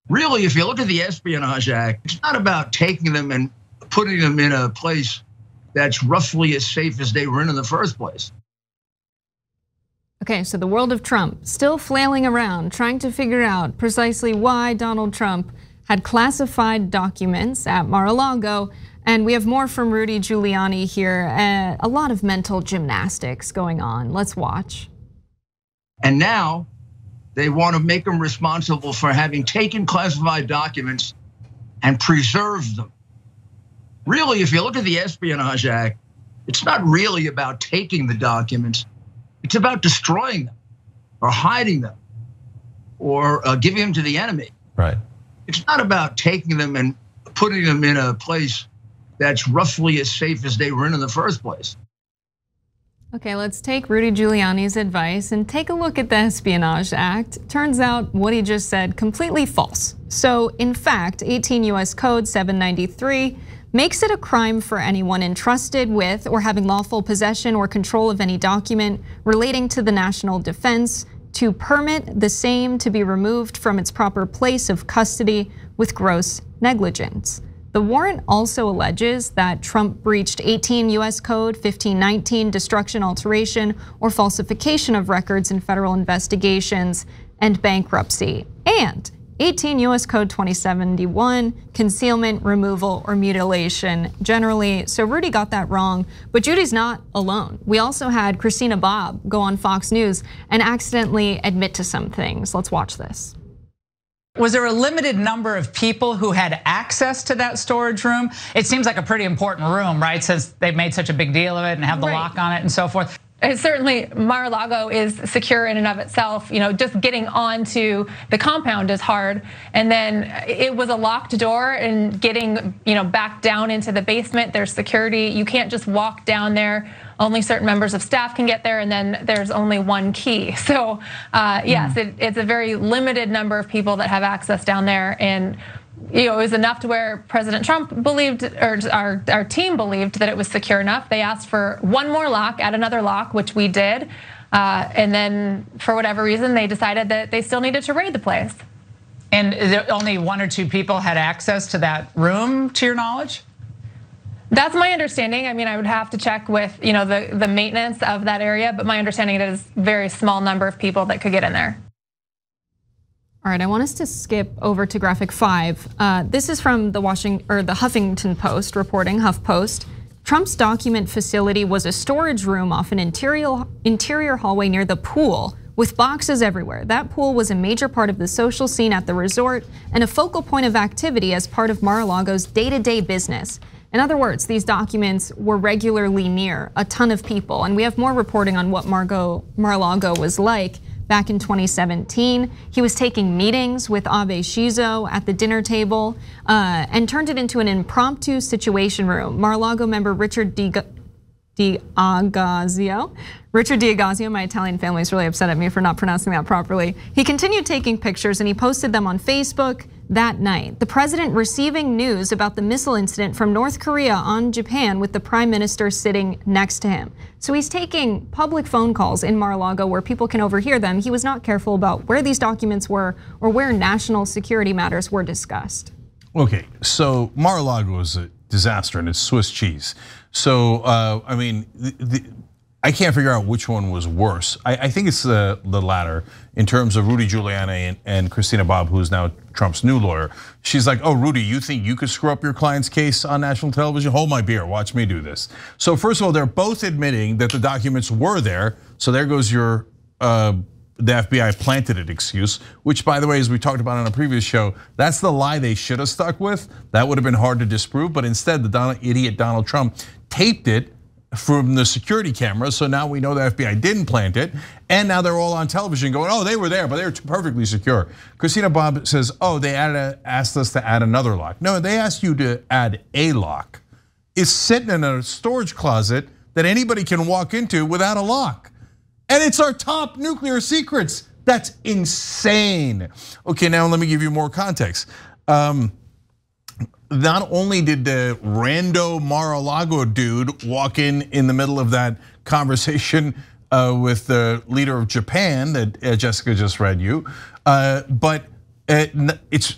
Really, if you look at the Espionage Act, it's not about taking them and putting them in a place that's roughly as safe as they were in the first place. Okay, so the world of Trump still flailing around, trying to figure out precisely why Donald Trump had classified documents at Mar-a-Lago. And we have more from Rudy Giuliani here. A lot of mental gymnastics going on. Let's watch. And now they want to make him responsible for having taken classified documents and preserved them. Really, if you look at the Espionage Act, it's not really about taking the documents. It's about destroying them or hiding them or giving them to the enemy. Right. It's not about taking them and putting them in a place that's roughly as safe as they were in the first place. Okay, let's take Rudy Giuliani's advice and take a look at the Espionage Act. Turns out what he just said, completely false. So in fact, 18 US Code 793 makes it a crime for anyone entrusted with or having lawful possession or control of any document relating to the national defense to permit the same to be removed from its proper place of custody with gross negligence. The warrant also alleges that Trump breached 18 US Code 1519, destruction, alteration, or falsification of records in federal investigations and bankruptcy, and 18 US Code 2071, concealment, removal, or mutilation generally. So Rudy got that wrong, but Judy's not alone. We also had Christina Bobb go on Fox News and accidentally admit to some things. Let's watch this. Was there a limited number of people who had access to that storage room? It seems like a pretty important room, right? Since they've made such a big deal of it and have the lock on it and so forth. Certainly, Mar-a-Lago is secure in and of itself. Just getting onto the compound is hard, and then it was a locked door. And getting back down into the basement, there's security. You can't just walk down there. Only certain members of staff can get there, and then there's only one key. So yes, it's a very limited number of people that have access down there, and it was enough to where President Trump believed, or our team believed, that it was secure enough. They asked for one more lock, add another lock, which we did. And then for whatever reason, they decided that they still needed to raid the place. And only one or two people had access to that room, to your knowledge? That's my understanding. I mean, I would have to check with the maintenance of that area, but my understanding is a very small number of people that could get in there. All right, I want us to skip over to graphic 5. This is from the Huffington Post reporting, HuffPost. Trump's document facility was a storage room off an interior hallway near the pool with boxes everywhere. That pool was a major part of the social scene at the resort and a focal point of activity as part of Mar-a-Lago's day-to-day business. In other words, these documents were regularly near a ton of people, and we have more reporting on what Mar-a-Lago was like. Back in 2017, he was taking meetings with Abe Shizo at the dinner table and turned it into an impromptu situation room. Mar-a-Lago member Richard D'Agazio, my Italian family is really upset at me for not pronouncing that properly. He continued taking pictures and he posted them on Facebook that night. The president receiving news about the missile incident from North Korea on Japan with the prime minister sitting next to him. So he's taking public phone calls in Mar-a-Lago where people can overhear them. He was not careful about where these documents were or where national security matters were discussed. Okay, so Mar-a-Lago is a disaster and it's Swiss cheese. So, I mean, I can't figure out which one was worse. I think it's the latter in terms of Rudy Giuliani and Christina Bobb, who's now Trump's new lawyer. She's like, oh, Rudy, you think you could screw up your client's case on national television? Hold my beer, watch me do this. So first of all, they're both admitting that the documents were there. So there goes your, the FBI planted it excuse, which by the way, as we talked about on a previous show, that's the lie they should have stuck with. That would have been hard to disprove, but instead the idiot Donald Trump taped it from the security camera, so now we know the FBI didn't plant it, and now they're all on television going, oh, they were there, but they were perfectly secure. Christina Bobb says, oh, they asked us to add another lock. No, they asked you to add a lock. It's sitting in a storage closet that anybody can walk into without a lock. And it's our top nuclear secrets. That's insane. Okay, now let me give you more context. Not only did the rando Mar-a-Lago dude walk in the middle of that conversation with the leader of Japan that Jessica just read you, but It's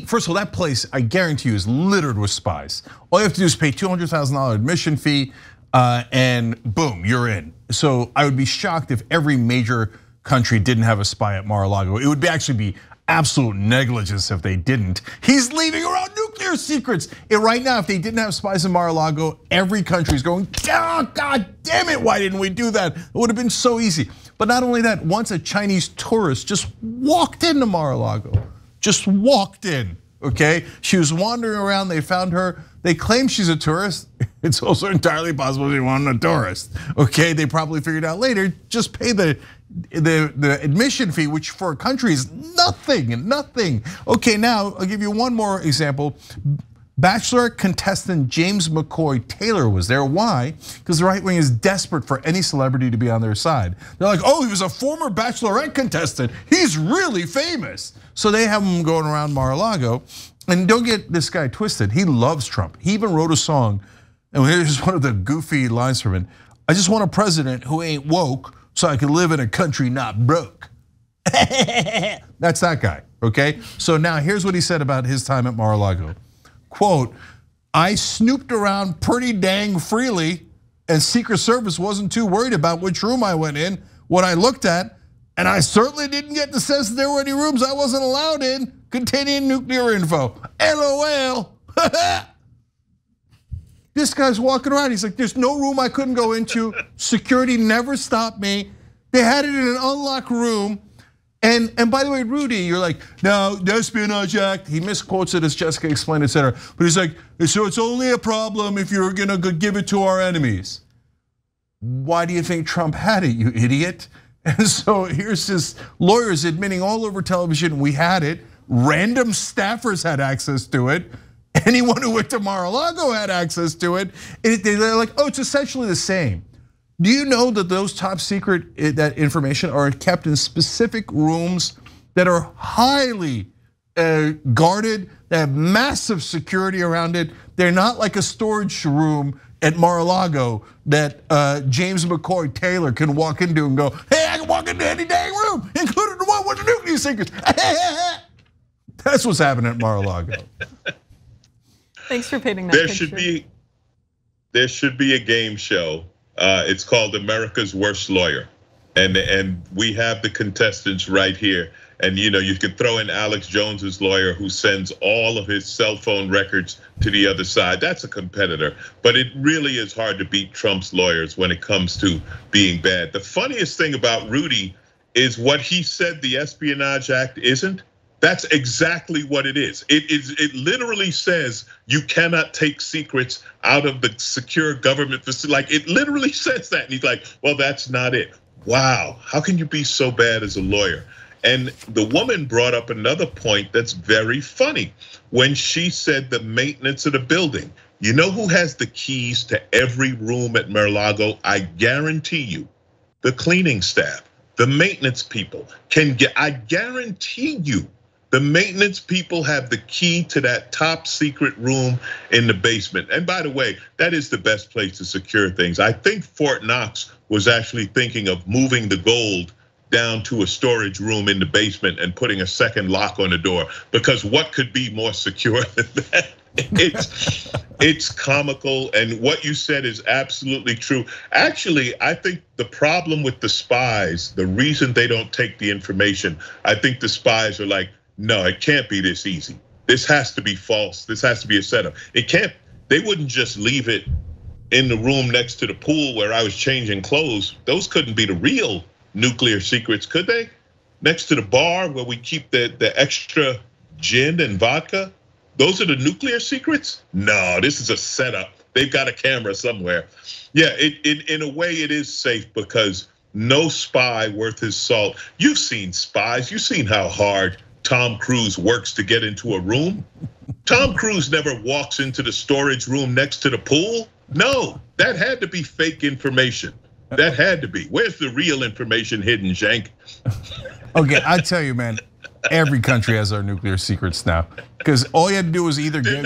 first of all, that place, I guarantee you, is littered with spies. All you have to do is pay $200,000 admission fee, and boom, you're in. So I would be shocked if every major country didn't have a spy at Mar-a-Lago. It would actually be absolute negligence if they didn't. He's leaving around nuclear secrets. And right now, if they didn't have spies in Mar-a-Lago, every country is going, oh, God damn it, why didn't we do that? It would have been so easy. But not only that, once a Chinese tourist just walked into Mar-a-Lago, just walked in, okay? She was wandering around, they found her. They claim she's a tourist. It's also entirely possible she wasn't a tourist, okay? They probably figured out later, just pay the admission fee, which for a country is nothing. Okay, now I'll give you one more example. Bachelorette contestant James McCoy Taylor was there. Why? Because the right wing is desperate for any celebrity to be on their side. They're like, oh, he was a former Bachelorette contestant. He's really famous. So they have him going around Mar-a-Lago. And don't get this guy twisted. He loves Trump. He even wrote a song, and here's one of the goofy lines from it. I just want a president who ain't woke so I can live in a country not broke. That's that guy, okay? So now here's what he said about his time at Mar-a-Lago. Quote, I snooped around pretty dang freely, and Secret Service wasn't too worried about which room I went in, what I looked at, and I certainly didn't get the sense that there were any rooms I wasn't allowed in containing nuclear info. LOL. This guy's walking around, he's like, there's no room I couldn't go into. Security never stopped me. They had it in an unlocked room. And by the way, Rudy, you're like, no, the Espionage Act. He misquotes it as Jessica explained, etc. But he's like, so it's only a problem if you're gonna give it to our enemies. Why do you think Trump had it, you idiot? And so here's his lawyers admitting all over television, we had it. Random staffers had access to it. Anyone who went to Mar-a-Lago had access to it. They're like, oh, it's essentially the same. Do you know that those top secret that information are kept in specific rooms that are highly guarded, that have massive security around it? They're not like a storage room at Mar-a-Lago that James McCoy Taylor can walk into and go, hey, I can walk into any dang room, including the one with the nuclear secrets. That's what's happening at Mar-a-Lago. Thanks for painting that picture. There should be a game show. It's called America's Worst Lawyer, and we have the contestants right here. And you could throw in Alex Jones's lawyer, who sends all of his cell phone records to the other side. That's a competitor, but it really is hard to beat Trump's lawyers when it comes to being bad. The funniest thing about Rudy is what he said the Espionage Act isn't. That's exactly what it is. It literally says you cannot take secrets out of the secure government facility. Like, it literally says that. And he's like, well, that's not it. Wow, how can you be so bad as a lawyer? And the woman brought up another point that's very funny when she said the maintenance of the building. You know who has the keys to every room at Mar-a-Lago? I guarantee you, the cleaning staff, the maintenance people can get, I guarantee you, the maintenance people have the key to that top secret room in the basement. And by the way, that is the best place to secure things. I think Fort Knox was actually thinking of moving the gold down to a storage room in the basement and putting a second lock on the door, because what could be more secure than that? It's comical, and what you said is absolutely true. Actually, I think the problem with the spies, the reason they don't take the information, I think the spies are like, no, it can't be this easy. This has to be false. This has to be a setup. It can't, they wouldn't just leave it in the room next to the pool where I was changing clothes. Those couldn't be the real nuclear secrets, could they? Next to the bar where we keep the extra gin and vodka. Those are the nuclear secrets? No, this is a setup. They've got a camera somewhere. Yeah, in a way it is safe, because no spy worth his salt. You've seen spies, you've seen how hard Tom Cruise works to get into a room. Tom Cruise never walks into the storage room next to the pool. No, that had to be fake information. That had to be. Where's the real information hidden, Cenk? Okay, I tell you, man, every country has our nuclear secrets now. Because all you had to do was either they're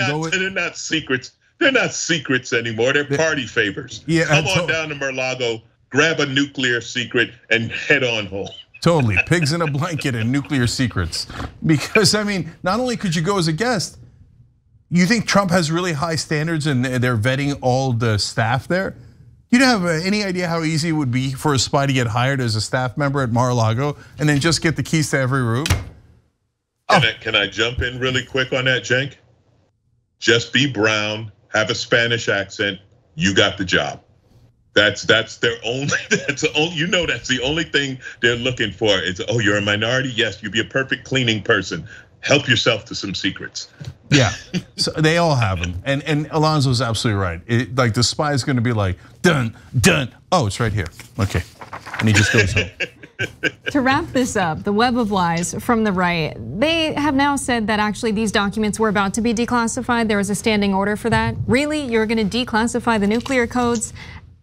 not secrets. They're not secrets anymore. They're party favors. Yeah, come on down to Mar-a-Lago, grab a nuclear secret, and head on home. Totally, pigs in a blanket and nuclear secrets. Because I mean, not only could you go as a guest, you think Trump has really high standards and they're vetting all the staff there? You don't have any idea how easy it would be for a spy to get hired as a staff member at Mar-a-Lago and then just get the keys to every room? Can I jump in really quick on that, Cenk? Just be brown, have a Spanish accent, you got the job. That's their only, that's the only thing they're looking for. It's, oh, you're a minority? Yes, you'd be a perfect cleaning person. Help yourself to some secrets. Yeah, so they all have them. And Alonzo's absolutely right. Like the spy is gonna be like, done. Oh, it's right here, okay. And he just goes home. To wrap this up, the web of lies from the right, they have now said that actually these documents were about to be declassified. There was a standing order for that. Really, you're gonna declassify the nuclear codes?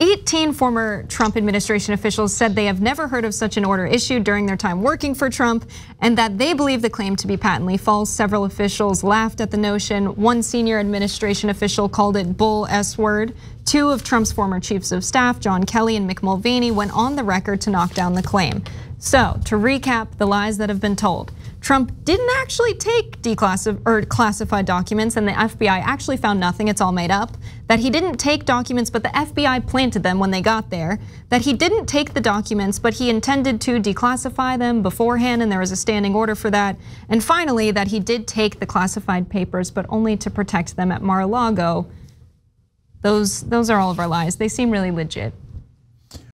18 former Trump administration officials said they have never heard of such an order issued during their time working for Trump, and that they believe the claim to be patently false. Several officials laughed at the notion. One senior administration official called it bull S-word. 2 of Trump's former chiefs of staff, John Kelly and Mick Mulvaney, went on the record to knock down the claim. So, to recap the lies that have been told, Trump didn't actually take classified documents, and the FBI actually found nothing, it's all made up. That he didn't take documents, but the FBI planted them when they got there. That he didn't take the documents, but he intended to declassify them beforehand, and there was a standing order for that. And finally, that he did take the classified papers, but only to protect them at Mar-a-Lago. Those are all of our lies. They seem really legit.